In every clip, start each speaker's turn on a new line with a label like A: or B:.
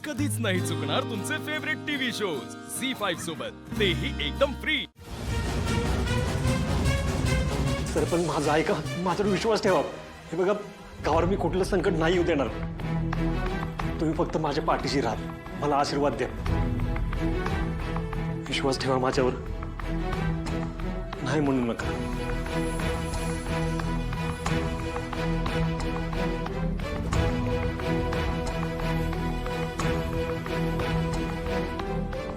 A: कधीच नाही चुकणार तुमचे फेवरेट टीव्ही शोज झी5 सोबत, तेही एकदम फ्री।
B: सर पण माझा ऐका, माझ्यावर विश्वास ठेवा। हे बघा, गावावर मी कुठलं संकट नाही येऊ देणार। तुम्ही फक्त माझ्या पाठीशी राहा, मला आशीर्वाद द्या। विश्वास ठेवा माझ्यावर, नाही म्हणू नका।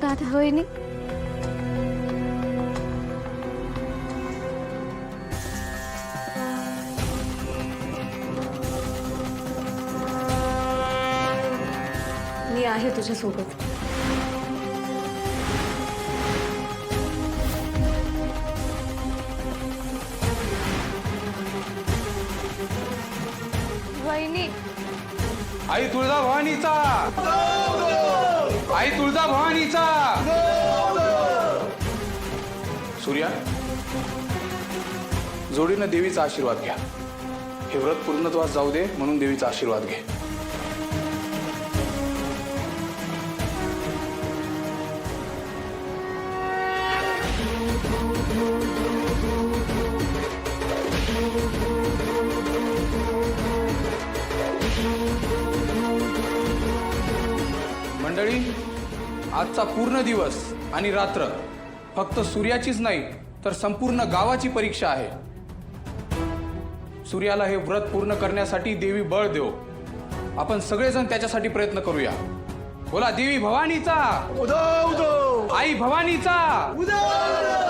C: दादा वहिनी, मी आहे तुझ्या सोबत। वहिनी,
D: आई तुळजा भवानीचा, आई तुळजा भवानीचा। सूर्या, जोडीनं देवीचा आशीर्वाद घ्या। हे व्रत पूर्णत्वास जाऊ दे म्हणून देवीचा आशीर्वाद घे। मंडळी, आजचा पूर्ण दिवस आणि रात्र फक्त सूर्याचीच नाही तर संपूर्ण गावाची परीक्षा आहे। सूर्याला हे व्रत पूर्ण करण्यासाठी देवी बळ देव। आपण सगळेजण त्याच्यासाठी प्रयत्न करूया। बोला, देवी भवानीचा उदो उदो, आई भवानीचा उदो उदो।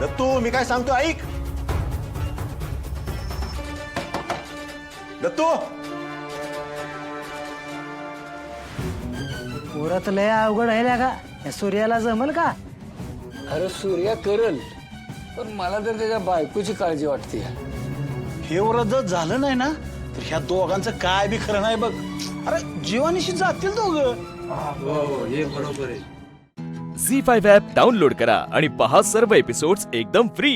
E: दत्तू, मी काय सांगतो ऐक। दत्तू,
F: पोरात लय अवघड आहे का? या सूर्याला जमल का?
G: अरे सूर्या करल, पण मला तर त्याच्या बायकोची काळजी वाटते।
E: हे व्रत जर झालं नाही ना तर ह्या दोघांचं काय बी खरं नाही बघ। अरे जीवानिशी जातील दोघं।
G: हो, हे बरोबर आहे।
A: झी5 ॲप डाउनलोड करा आणि पहा सर्व एपिसोड्स एकदम फ्री।